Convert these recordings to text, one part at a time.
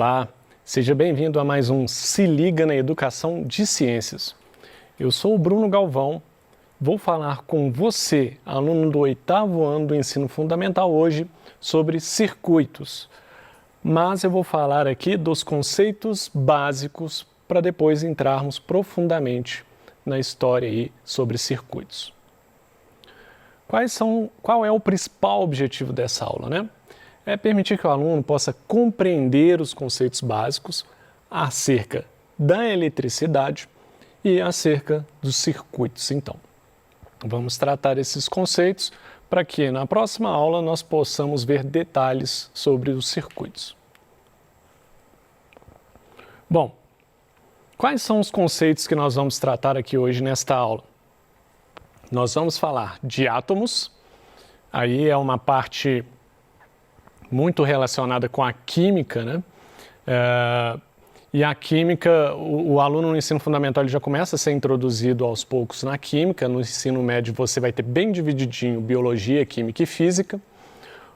Olá, seja bem-vindo a mais um Se Liga na Educação de Ciências. Eu sou o Bruno Galvão, vou falar com você, aluno do 8º ano do ensino fundamental hoje, sobre circuitos. Mas eu vou falar aqui dos conceitos básicos para depois entrarmos profundamente na história aí sobre circuitos. Qual é o principal objetivo dessa aula, né? É permitir que o aluno possa compreender os conceitos básicos acerca da eletricidade e acerca dos circuitos. Então, vamos tratar esses conceitos para que na próxima aula nós possamos ver detalhes sobre os circuitos. Bom, quais são os conceitos que nós vamos tratar aqui hoje nesta aula? Nós vamos falar de átomos, aí é uma parte muito relacionada com a química, né? E a química, o aluno no ensino fundamental ele já começa a ser introduzido aos poucos na química. No ensino médio você vai ter bem divididinho biologia, química e física,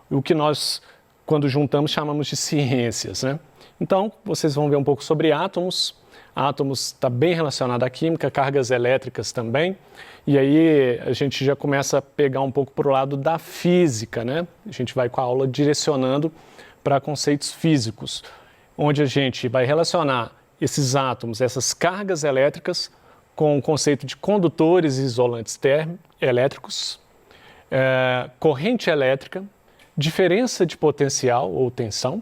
o que nós, quando juntamos, chamamos de ciências, né? Então, vocês vão ver um pouco sobre átomos. Átomos está bem relacionado à química, cargas elétricas também. E aí a gente já começa a pegar um pouco para o lado da física, né? A gente vai com a aula direcionando para conceitos físicos, onde a gente vai relacionar esses átomos, essas cargas elétricas, com o conceito de condutores e isolantes elétricos, corrente elétrica, diferença de potencial ou tensão,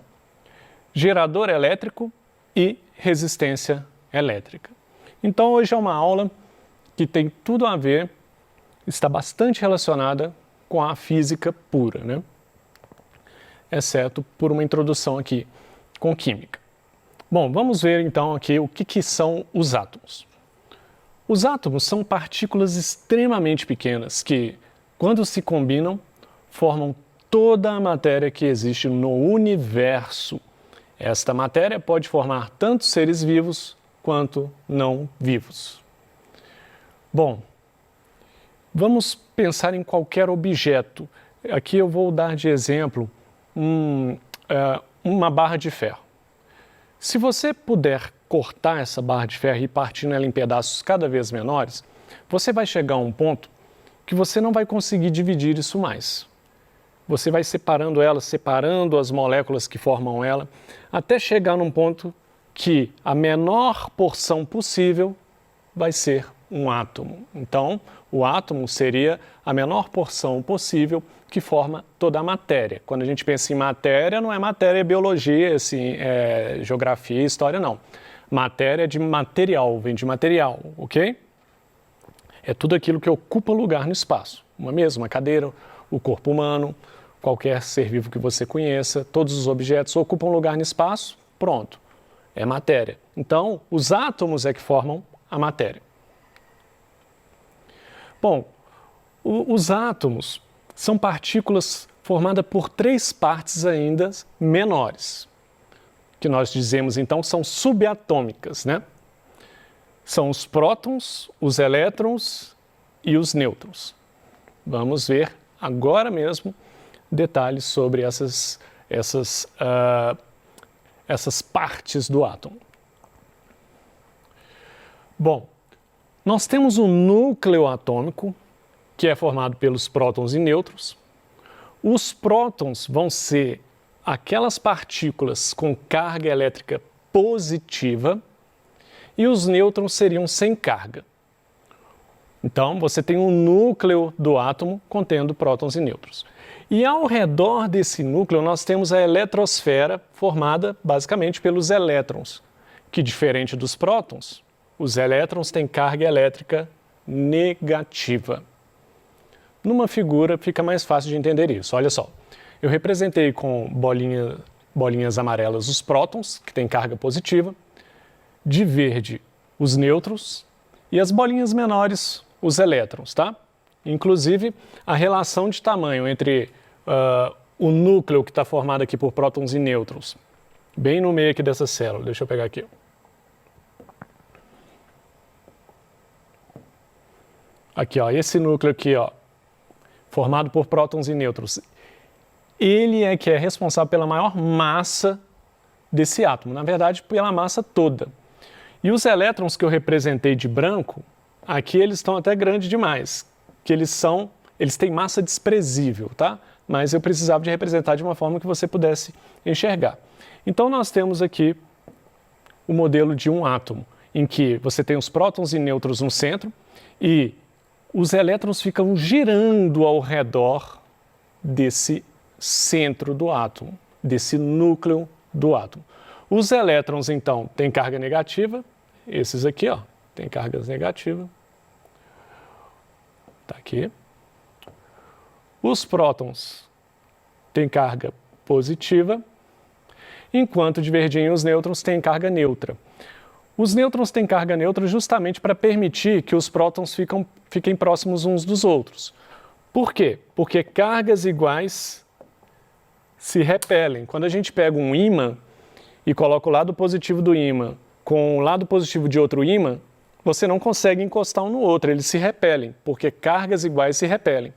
gerador elétrico e resistência elétrica. Então hoje é uma aula que tem tudo a ver, está bastante relacionada com a física pura, né? Exceto por uma introdução aqui com química. Bom, vamos ver então aqui o que são os átomos. Os átomos são partículas extremamente pequenas que, quando se combinam, formam toda a matéria que existe no universo. Esta matéria pode formar tanto seres vivos quanto não vivos. Bom, vamos pensar em qualquer objeto. Aqui eu vou dar de exemplo uma barra de ferro. Se você puder cortar essa barra de ferro e partir ela em pedaços cada vez menores, você vai chegar a um ponto que você não vai conseguir dividir isso mais. Você vai separando ela, separando as moléculas que formam ela, até chegar num ponto que a menor porção possível vai ser um átomo. Então, o átomo seria a menor porção possível que forma toda a matéria. Quando a gente pensa em matéria, não é matéria, é biologia, assim, é geografia, história, não. Matéria é de material, vem de material, ok? É tudo aquilo que ocupa lugar no espaço. Uma mesa, uma cadeira, o corpo humano, qualquer ser vivo que você conheça, todos os objetos ocupam lugar no espaço, pronto, é matéria. Então, os átomos é que formam a matéria. Bom, os átomos são partículas formadas por 3 partes ainda menores, que nós dizemos então são subatômicas, né? São os prótons, os elétrons e os nêutrons. Vamos ver agora mesmo detalhes sobre essas partes do átomo. Bom, nós temos um núcleo atômico, que é formado pelos prótons e nêutrons. Os prótons vão ser aquelas partículas com carga elétrica positiva e os nêutrons seriam sem carga. Então, você tem um núcleo do átomo contendo prótons e nêutrons. E ao redor desse núcleo nós temos a eletrosfera formada basicamente pelos elétrons, que diferente dos prótons, os elétrons têm carga elétrica negativa. Numa figura fica mais fácil de entender isso. Olha só, eu representei com bolinhas amarelas os prótons, que têm carga positiva, de verde os nêutrons e as bolinhas menores os elétrons, tá? Inclusive, a relação de tamanho entre o núcleo que está formado aqui por prótons e nêutrons, bem no meio aqui dessa célula. Deixa eu pegar aqui. Aqui, ó, esse núcleo aqui, ó, formado por prótons e nêutrons. Ele é que é responsável pela maior massa desse átomo, na verdade, pela massa toda. E os elétrons que eu representei de branco, aqui eles estão até grandes demais, que eles têm massa desprezível, tá? Mas eu precisava de representar de uma forma que você pudesse enxergar. Então nós temos aqui o modelo de um átomo, em que você tem os prótons e nêutrons no centro e os elétrons ficam girando ao redor desse centro do átomo, desse núcleo do átomo. Os elétrons, então, têm carga negativa, esses aqui, ó, têm cargas negativas. Tá aqui. Os prótons têm carga positiva, enquanto de verdinho os nêutrons têm carga neutra. Os nêutrons têm carga neutra justamente para permitir que os prótons fiquem próximos uns dos outros. Por quê? Porque cargas iguais se repelem. Quando a gente pega um ímã e coloca o lado positivo do ímã com o lado positivo de outro ímã, você não consegue encostar um no outro, eles se repelem, porque cargas iguais se repelem.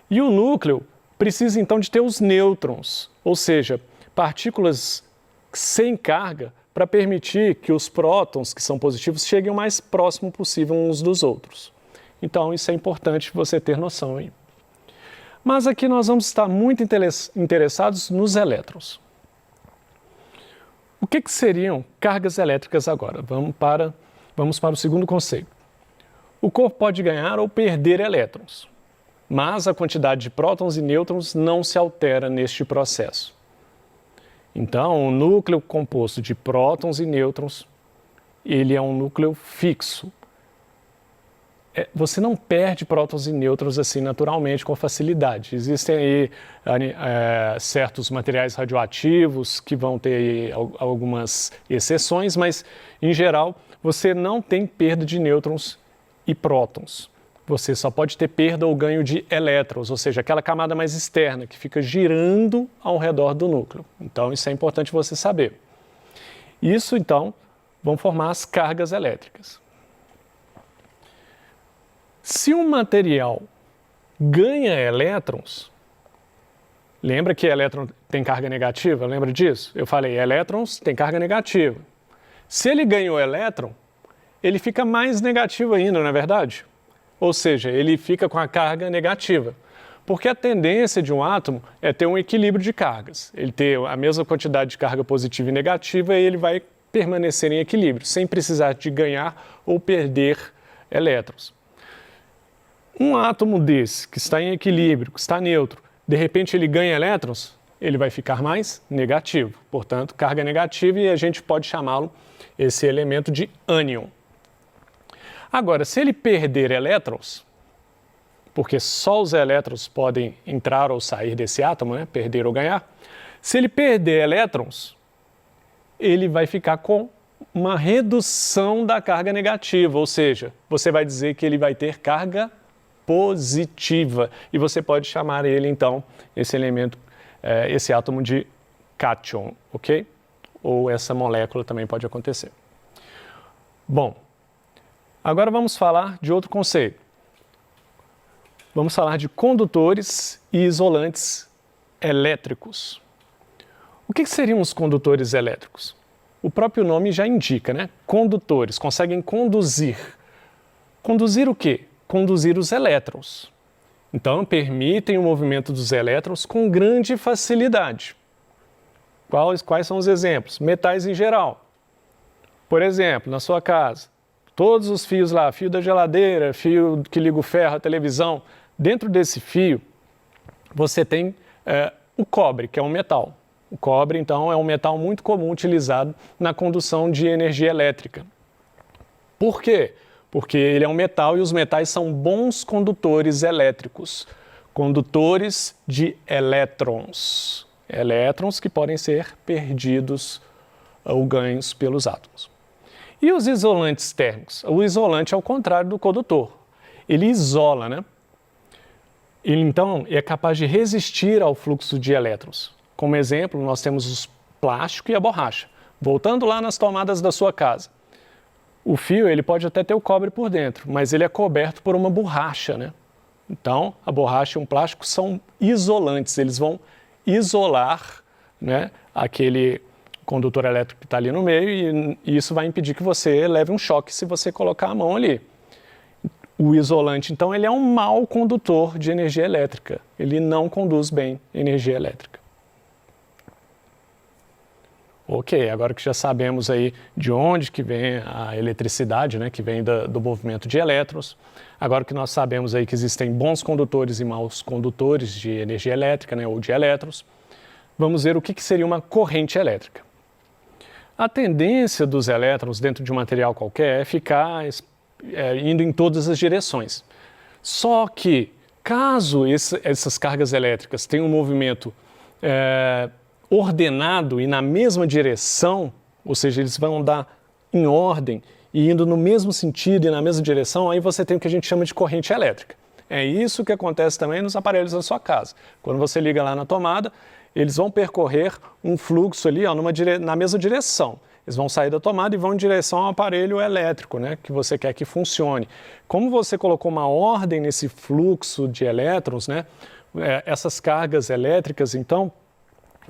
E o núcleo precisa então de ter os nêutrons, ou seja, partículas sem carga, para permitir que os prótons, que são positivos, cheguem o mais próximo possível uns dos outros. Então, isso é importante você ter noção aí. Mas aqui nós vamos estar muito interessados nos elétrons. O que seriam cargas elétricas agora? Vamos para o segundo conceito. O corpo pode ganhar ou perder elétrons, mas a quantidade de prótons e nêutrons não se altera neste processo. Então, o núcleo composto de prótons e nêutrons, ele é um núcleo fixo. Você não perde prótons e nêutrons assim naturalmente, com facilidade. Existem aí certos materiais radioativos que vão ter aí algumas exceções, mas, em geral, você não tem perda de nêutrons e prótons. Você só pode ter perda ou ganho de elétrons, ou seja, aquela camada mais externa que fica girando ao redor do núcleo. Então, isso é importante você saber. Isso, então, vão formar as cargas elétricas. Se um material ganha elétrons, lembra que elétron tem carga negativa? Lembra disso? Eu falei, elétrons têm carga negativa. Se ele ganhou elétron, ele fica mais negativo ainda, não é verdade? Ou seja, ele fica com a carga negativa. Porque a tendência de um átomo é ter um equilíbrio de cargas. Ele ter a mesma quantidade de carga positiva e negativa e ele vai permanecer em equilíbrio, sem precisar de ganhar ou perder elétrons. Um átomo desse, que está em equilíbrio, que está neutro, de repente ele ganha elétrons, ele vai ficar mais negativo. Portanto, carga negativa, e a gente pode chamá-lo, esse elemento, de ânion. Agora, se ele perder elétrons, porque só os elétrons podem entrar ou sair desse átomo, né? Perder ou ganhar, se ele perder elétrons, ele vai ficar com uma redução da carga negativa, ou seja, você vai dizer que ele vai ter carga positiva, e você pode chamar ele, então, esse elemento, esse átomo de cátion, ok? Ou essa molécula também pode acontecer. Bom, agora vamos falar de outro conceito. Vamos falar de condutores e isolantes elétricos. O que seriam os condutores elétricos? O próprio nome já indica, né? Condutores, conseguem conduzir. Conduzir o quê? Conduzir os elétrons. Então, permitem o movimento dos elétrons com grande facilidade. Quais são os exemplos? Metais em geral. Por exemplo, na sua casa, todos os fios lá, fio da geladeira, fio que liga o ferro, a televisão, dentro desse fio você tem o cobre, que é um metal. O cobre, então, é um metal muito comum utilizado na condução de energia elétrica. Por quê? Porque ele é um metal e os metais são bons condutores elétricos, condutores de elétrons. Elétrons que podem ser perdidos ou ganhos pelos átomos. E os isolantes térmicos? O isolante é o contrário do condutor. Ele isola, né? Ele, então, é capaz de resistir ao fluxo de elétrons. Como exemplo, nós temos o plástico e a borracha. Voltando lá nas tomadas da sua casa. O fio, ele pode até ter o cobre por dentro, mas ele é coberto por uma borracha, né? Então, a borracha e o plástico são isolantes, eles vão isolar, né, condutor elétrico que está ali no meio e isso vai impedir que você leve um choque se você colocar a mão ali. O isolante, então, ele é um mau condutor de energia elétrica. Ele não conduz bem energia elétrica. Ok, agora que já sabemos aí de onde que vem a eletricidade, né, que vem do movimento de elétrons, agora que nós sabemos aí que existem bons condutores e maus condutores de energia elétrica, né, ou de elétrons, vamos ver o que seria uma corrente elétrica. A tendência dos elétrons dentro de um material qualquer é ficar indo em todas as direções. Só que, caso essas cargas elétricas tenham um movimento ordenado e na mesma direção, ou seja, eles vão andar em ordem e indo no mesmo sentido e na mesma direção, aí você tem o que a gente chama de corrente elétrica. É isso que acontece também nos aparelhos da sua casa. Quando você liga lá na tomada, eles vão percorrer um fluxo ali ó, na mesma direção. Eles vão sair da tomada e vão em direção ao aparelho elétrico, né, que você quer que funcione. Como você colocou uma ordem nesse fluxo de elétrons, né, essas cargas elétricas, então,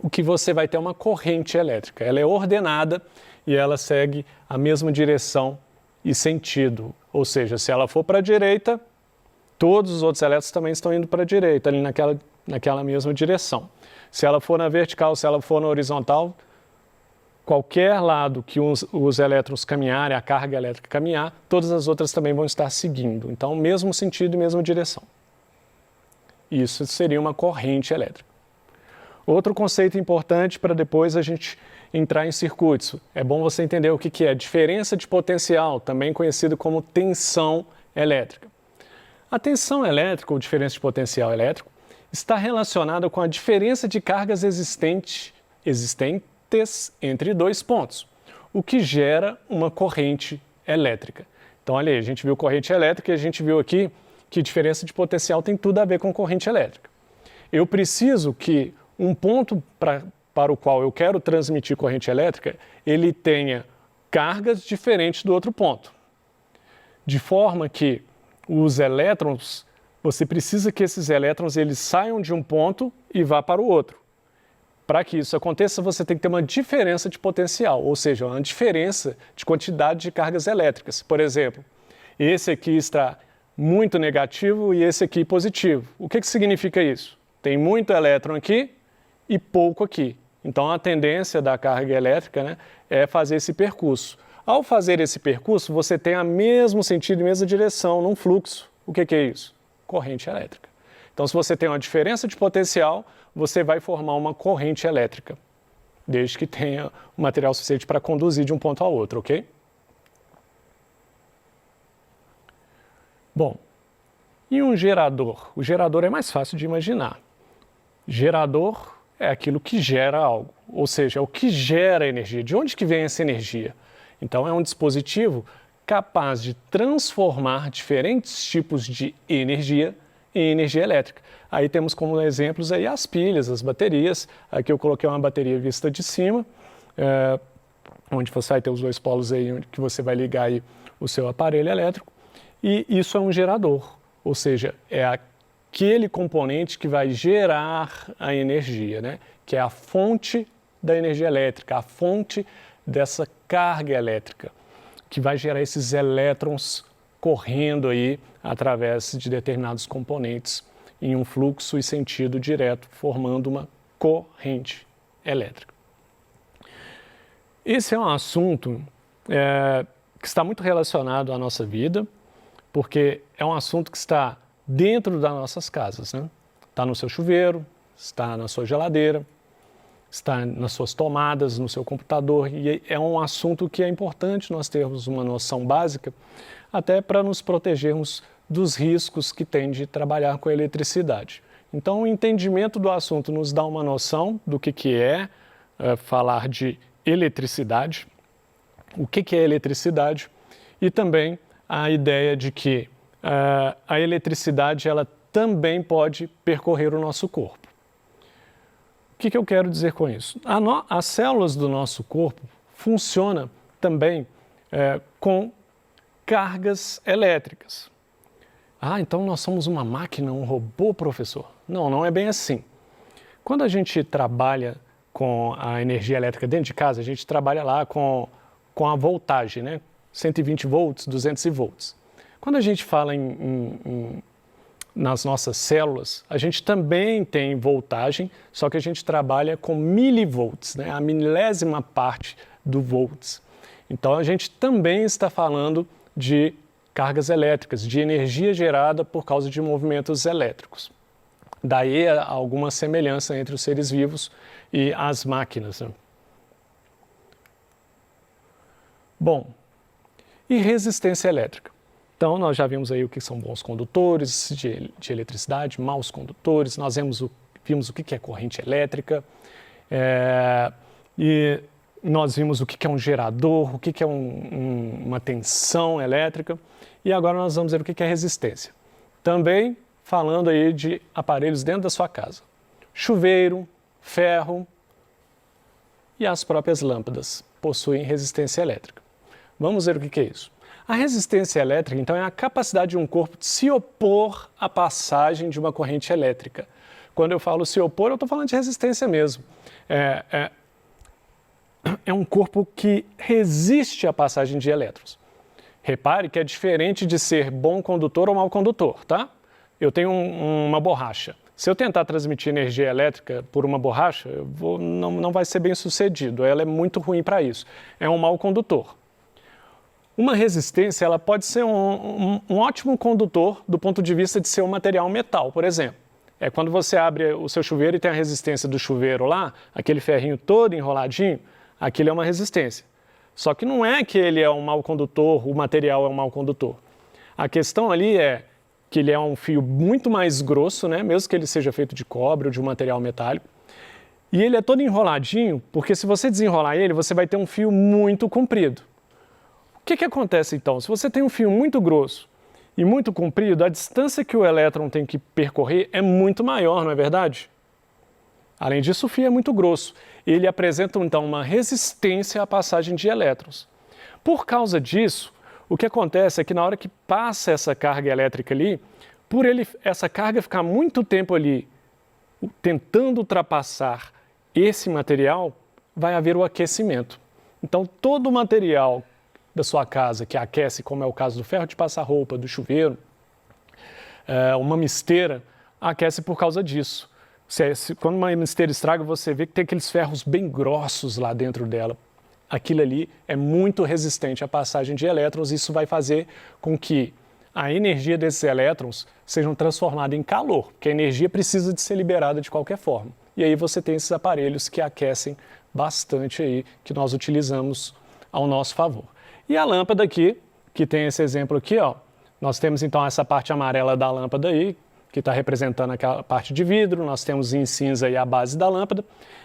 o que você vai ter é uma corrente elétrica. Ela é ordenada e ela segue a mesma direção e sentido. Ou seja, se ela for para a direita, todos os outros elétrons também estão indo para a direita, ali naquela mesma direção. Se ela for na vertical, se ela for na horizontal, qualquer lado que os elétrons caminharem, a carga elétrica caminhar, todas as outras também vão estar seguindo. Então, mesmo sentido e mesma direção. Isso seria uma corrente elétrica. Outro conceito importante para depois a gente entrar em circuitos. É bom você entender o que é diferença de potencial, também conhecido como tensão elétrica. A tensão elétrica, ou diferença de potencial elétrico, está relacionada com a diferença de cargas existentes entre dois pontos, o que gera uma corrente elétrica. Então, olha aí, a gente viu corrente elétrica e a gente viu aqui que diferença de potencial tem tudo a ver com corrente elétrica. Eu preciso que um ponto para o qual eu quero transmitir corrente elétrica, ele tenha cargas diferentes do outro ponto. De forma que os elétrons, você precisa que esses elétrons eles saiam de um ponto e vá para o outro. Para que isso aconteça, você tem que ter uma diferença de potencial, ou seja, uma diferença de quantidade de cargas elétricas. Por exemplo, esse aqui está muito negativo e esse aqui positivo. O que significa isso? Tem muito elétron aqui e pouco aqui. Então, a tendência da carga elétrica, né, é fazer esse percurso. Ao fazer esse percurso, você tem o mesmo sentido e mesma direção num fluxo. O que é isso? Corrente elétrica. Então, se você tem uma diferença de potencial, você vai formar uma corrente elétrica, desde que tenha o material suficiente para conduzir de um ponto ao outro, ok? Bom, e um gerador? O gerador é mais fácil de imaginar. Gerador é aquilo que gera algo, ou seja, é o que gera energia. De onde que vem essa energia? Então, é um dispositivo capaz de transformar diferentes tipos de energia em energia elétrica. Aí temos como exemplos aí as pilhas, as baterias. Aqui eu coloquei uma bateria vista de cima, onde você vai ter os dois polos aí, onde que você vai ligar aí o seu aparelho elétrico. E isso é um gerador, ou seja, é aquele componente que vai gerar a energia, né? Que é a fonte da energia elétrica, a fonte dessa carga elétrica, que vai gerar esses elétrons correndo aí através de determinados componentes em um fluxo e sentido direto, formando uma corrente elétrica. Esse é um assunto que está muito relacionado à nossa vida, porque é um assunto que está dentro das nossas casas, né? Está no seu chuveiro, está na sua geladeira, está nas suas tomadas, no seu computador, e é um assunto que é importante nós termos uma noção básica, até para nos protegermos dos riscos que tem de trabalhar com a eletricidade. Então, o entendimento do assunto nos dá uma noção do que é falar de eletricidade, o que é eletricidade, e também a ideia de que a eletricidade ela também pode percorrer o nosso corpo. O que eu quero dizer com isso? As células do nosso corpo funcionam também com cargas elétricas. Ah, então nós somos uma máquina, um robô, professor? Não, não é bem assim. Quando a gente trabalha com a energia elétrica dentro de casa, a gente trabalha lá com a voltagem, né? 120 volts, 200 volts. Quando a gente fala nas nossas células, a gente também tem voltagem, só que a gente trabalha com milivolts, né? A milésima parte do volts. Então a gente também está falando de cargas elétricas, de energia gerada por causa de movimentos elétricos. Daí alguma semelhança entre os seres vivos e as máquinas, né? Bom, e resistência elétrica? Então, nós já vimos aí o que são bons condutores de eletricidade, maus condutores, nós vimos o que é corrente elétrica, e nós vimos o que é um gerador, o que é uma tensão elétrica, e agora nós vamos ver o que é resistência. Também falando aí de aparelhos dentro da sua casa. Chuveiro, ferro e as próprias lâmpadas possuem resistência elétrica. Vamos ver o que é isso. A resistência elétrica, então, é a capacidade de um corpo de se opor à passagem de uma corrente elétrica. Quando eu falo se opor, eu estou falando de resistência mesmo. É um corpo que resiste à passagem de elétrons. Repare que é diferente de ser bom condutor ou mau condutor, tá? Eu tenho uma borracha. Se eu tentar transmitir energia elétrica por uma borracha, não vai ser bem sucedido. Ela é muito ruim para isso. É um mau condutor. Uma resistência, ela pode ser um ótimo condutor do ponto de vista de ser um material metal, por exemplo. É quando você abre o seu chuveiro e tem a resistência do chuveiro lá, aquele ferrinho todo enroladinho, aquilo é uma resistência. Só que não é que ele é um mau condutor, o material é um mau condutor. A questão ali é que ele é um fio muito mais grosso, né? Mesmo que ele seja feito de cobre ou de um material metálico. E ele é todo enroladinho, porque se você desenrolar ele, você vai ter um fio muito comprido. O que acontece então? Se você tem um fio muito grosso e muito comprido, a distância que o elétron tem que percorrer é muito maior, não é verdade? Além disso, o fio é muito grosso. Ele apresenta então uma resistência à passagem de elétrons. Por causa disso, o que acontece é que na hora que passa essa carga elétrica ali, por essa carga ficar muito tempo ali tentando ultrapassar esse material, vai haver o aquecimento. Então, todo o material da sua casa que aquece, como é o caso do ferro de passar roupa, do chuveiro, uma misteira, aquece por causa disso. Quando uma misteira estraga, você vê que tem aqueles ferros bem grossos lá dentro dela. Aquilo ali é muito resistente à passagem de elétrons, e isso vai fazer com que a energia desses elétrons seja transformada em calor, porque a energia precisa de ser liberada de qualquer forma. E aí você tem esses aparelhos que aquecem bastante aí, que nós utilizamos ao nosso favor. E a lâmpada aqui, que tem esse exemplo aqui, ó, nós temos então essa parte amarela da lâmpada aí, que está representando aquela parte de vidro, nós temos em cinza aí a base da lâmpada,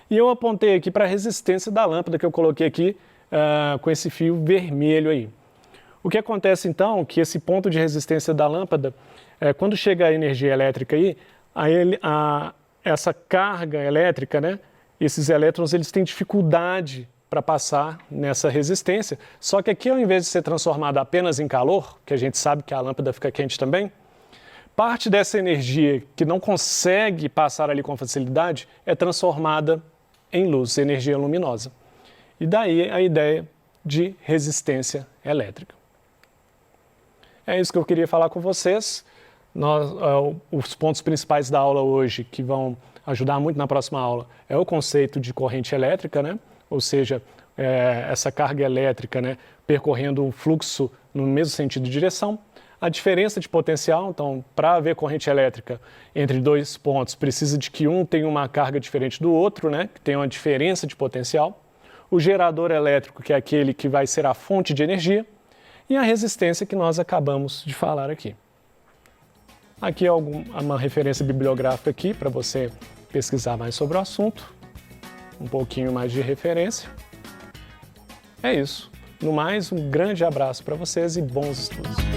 e eu apontei aqui para a resistência da lâmpada, que eu coloquei aqui com esse fio vermelho aí. O que acontece então, que esse ponto de resistência da lâmpada, quando chega a energia elétrica aí, essa carga elétrica, né, esses elétrons, eles têm dificuldade para passar nessa resistência, só que aqui, ao invés de ser transformada apenas em calor, que a gente sabe que a lâmpada fica quente também, parte dessa energia que não consegue passar ali com facilidade é transformada em luz, energia luminosa. E daí a ideia de resistência elétrica. É isso que eu queria falar com vocês. Os pontos principais da aula hoje, que vão ajudar muito na próxima aula, é o conceito de corrente elétrica, né? Ou seja, essa carga elétrica, né, percorrendo um fluxo no mesmo sentido de direção. A diferença de potencial, então, para haver corrente elétrica entre dois pontos, precisa de que um tenha uma carga diferente do outro, né, que tenha uma diferença de potencial. O gerador elétrico, que é aquele que vai ser a fonte de energia, e a resistência que nós acabamos de falar aqui. Aqui é uma referência bibliográfica aqui para você pesquisar mais sobre o assunto, um pouquinho mais de referência. É isso. No mais, um grande abraço para vocês e bons estudos.